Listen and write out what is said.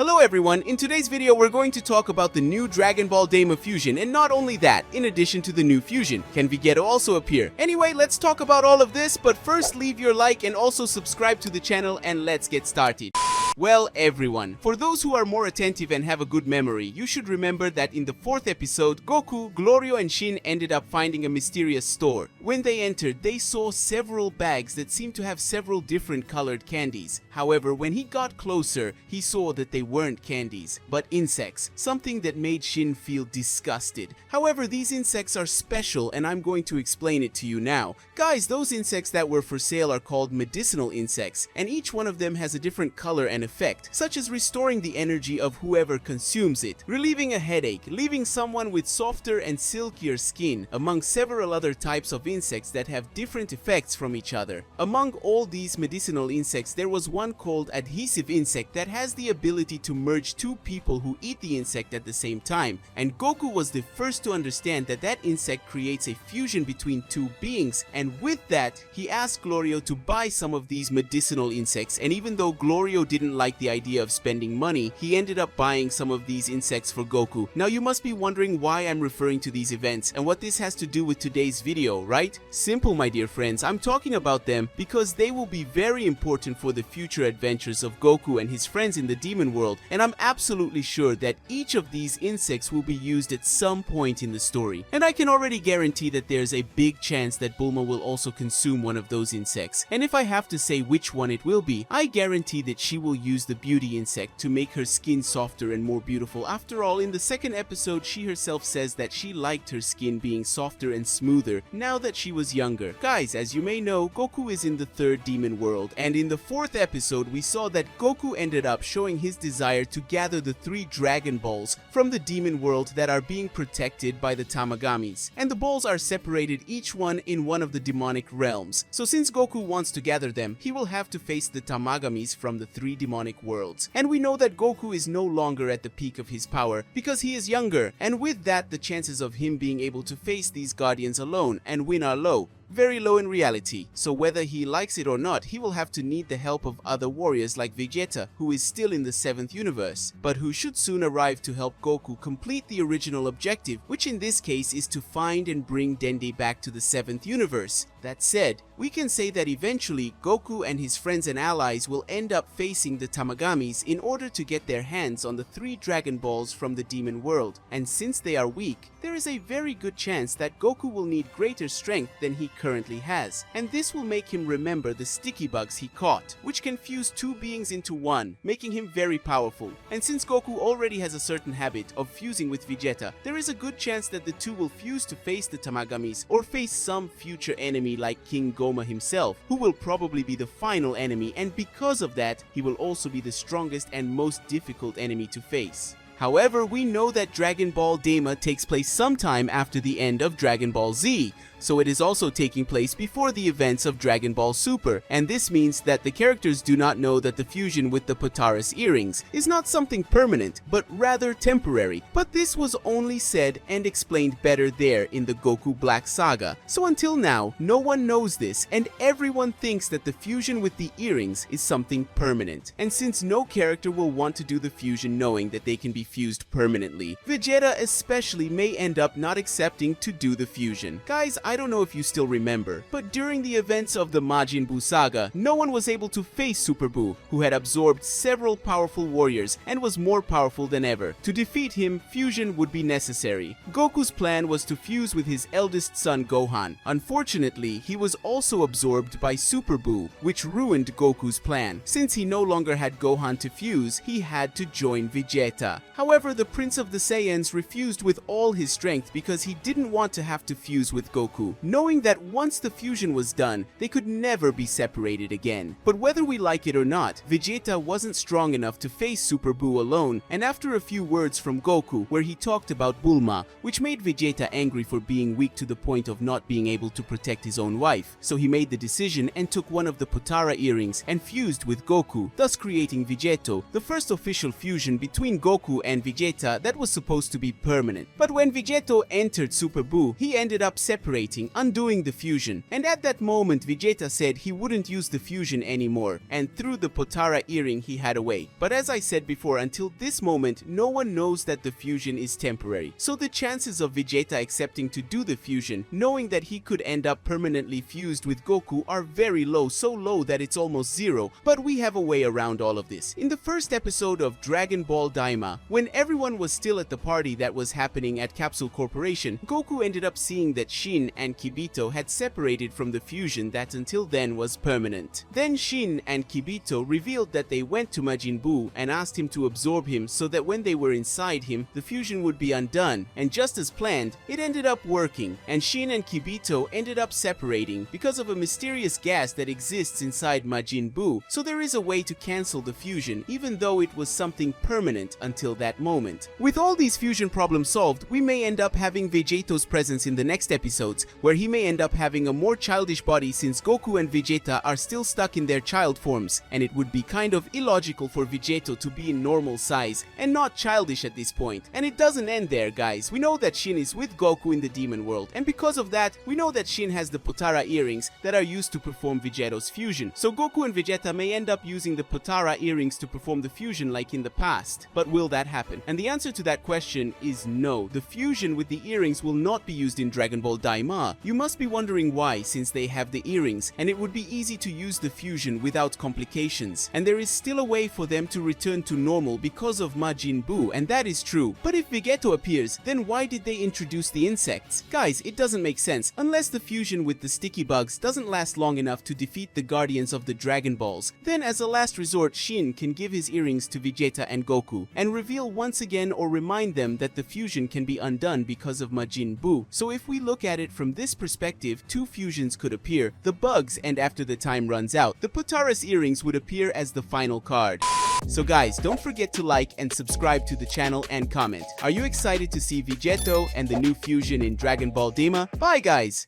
Hello everyone, in today's video we're going to talk about the new Dragon Ball Daima fusion, and not only that, in addition to the new fusion, can Vegetto also appear? Anyway, let's talk about all of this, but first leave your like and also subscribe to the channel and let's get started. Well everyone, for those who are more attentive and have a good memory, you should remember that in the 4th episode, Goku, Glorio and Shin ended up finding a mysterious store. When they entered, they saw several bags that seemed to have several different colored candies. However, when he got closer, he saw that they weren't candies, but insects, something that made Shin feel disgusted. However, these insects are special and I'm going to explain it to you now. Guys, those insects that were for sale are called medicinal insects, and each one of them has a different color and effect, such as restoring the energy of whoever consumes it, relieving a headache, leaving someone with softer and silkier skin, among several other types of insects that have different effects from each other. Among all these medicinal insects, there was one called adhesive insect that has the ability to merge two people who eat the insect at the same time, and Goku was the first to understand that that insect creates a fusion between two beings, and with that, he asked Glorio to buy some of these medicinal insects, and even though Glorio didn't like the idea of spending money, he ended up buying some of these insects for Goku. Now you must be wondering why I'm referring to these events and what this has to do with today's video, right? Simple, my dear friends, I'm talking about them because they will be very important for the future adventures of Goku and his friends in the demon world, and I'm absolutely sure that each of these insects will be used at some point in the story. And I can already guarantee that there's a big chance that Bulma will also consume one of those insects. And if I have to say which one it will be, I guarantee that she will use the beauty insect to make her skin softer and more beautiful. After all, in the 2nd episode, she herself says that she liked her skin being softer and smoother now that she was younger. Guys, as you may know, Goku is in the 3rd demon world, and in the 4th episode, we saw that Goku ended up showing his desire to gather the 3 Dragon Balls from the demon world that are being protected by the Tamagamis. And the balls are separated, each one in one of the demonic realms. So since Goku wants to gather them, he will have to face the Tamagamis from the 3 demonic worlds. And we know that Goku is no longer at the peak of his power because he is younger, and with that the chances of him being able to face these guardians alone and win are low. Very low in reality, so whether he likes it or not, he will have to need the help of other warriors like Vegeta, who is still in the 7th universe, but who should soon arrive to help Goku complete the original objective, which in this case is to find and bring Dende back to the 7th universe. That said, we can say that eventually Goku and his friends and allies will end up facing the Tamagamis in order to get their hands on the 3 Dragon Balls from the demon world, and since they are weak, there is a very good chance that Goku will need greater strength than he currently has, and this will make him remember the sticky bugs he caught, which can fuse 2 beings into one, making him very powerful. And since Goku already has a certain habit of fusing with Vegeta, there is a good chance that the two will fuse to face the Tamagamis or face some future enemy like King Goma himself, who will probably be the final enemy, and because of that, he will also be the strongest and most difficult enemy to face. However, we know that Dragon Ball Daima takes place sometime after the end of Dragon Ball Z, so it is also taking place before the events of Dragon Ball Super, and this means that the characters do not know that the fusion with the Potara's earrings is not something permanent, but rather temporary. But this was only said and explained better there in the Goku Black Saga. So until now, no one knows this, and everyone thinks that the fusion with the earrings is something permanent. And since no character will want to do the fusion knowing that they can be fused permanently, Vegeta especially may end up not accepting to do the fusion. Guys, I don't know if you still remember, but during the events of the Majin Buu saga, no one was able to face Super Buu, who had absorbed several powerful warriors and was more powerful than ever. To defeat him, fusion would be necessary. Goku's plan was to fuse with his eldest son Gohan. Unfortunately, he was also absorbed by Super Buu, which ruined Goku's plan. Since he no longer had Gohan to fuse, he had to join Vegeta. However, the Prince of the Saiyans refused with all his strength because he didn't want to have to fuse with Goku, knowing that once the fusion was done, they could never be separated again. But whether we like it or not, Vegeta wasn't strong enough to face Super Buu alone, and after a few words from Goku where he talked about Bulma, which made Vegeta angry for being weak to the point of not being able to protect his own wife, so he made the decision and took one of the Potara earrings and fused with Goku, thus creating Vegetto, the first official fusion between Goku and Vegeta that was supposed to be permanent. But when Vegetto entered Super Buu, he ended up separating, undoing the fusion. And at that moment, Vegeta said he wouldn't use the fusion anymore and threw the Potara earring he had away. But as I said before, until this moment, no one knows that the fusion is temporary. So the chances of Vegeta accepting to do the fusion, knowing that he could end up permanently fused with Goku, are very low, so low that it's almost zero. But we have a way around all of this. In the first episode of Dragon Ball Daima, when everyone was still at the party that was happening at Capsule Corporation, Goku ended up seeing that Shin and Kibito had separated from the fusion that until then was permanent. Then Shin and Kibito revealed that they went to Majin Buu and asked him to absorb him so that when they were inside him, the fusion would be undone. And just as planned, it ended up working, and Shin and Kibito ended up separating because of a mysterious gas that exists inside Majin Buu. So there is a way to cancel the fusion, even though it was something permanent until that moment. With all these fusion problems solved, we may end up having Vegetto's presence in the next episodes, where he may end up having a more childish body since Goku and Vegeta are still stuck in their child forms, and it would be kind of illogical for Vegetto to be in normal size and not childish at this point. And it doesn't end there, guys. We know that Shin is with Goku in the demon world, and because of that, we know that Shin has the Potara earrings that are used to perform Vegetto's fusion. So Goku and Vegeta may end up using the Potara earrings to perform the fusion like in the past. But will that happen? And the answer to that question is no. The fusion with the earrings will not be used in Dragon Ball Daima. You must be wondering why, since they have the earrings, and it would be easy to use the fusion without complications. And there is still a way for them to return to normal because of Majin Buu, and that is true. But if Vegetto appears, then why did they introduce the insects? Guys, it doesn't make sense. Unless the fusion with the sticky bugs doesn't last long enough to defeat the Guardians of the Dragon Balls, then as a last resort, Shin can give his earrings to Vegeta and Goku, and reveal once again or remind them that the fusion can be undone because of Majin Buu. So if we look at it from this perspective, two fusions could appear, the bugs, and after the time runs out, the Potara's earrings would appear as the final card. So guys, don't forget to like and subscribe to the channel and comment. Are you excited to see Vegetto and the new fusion in Dragon Ball Daima? Bye guys!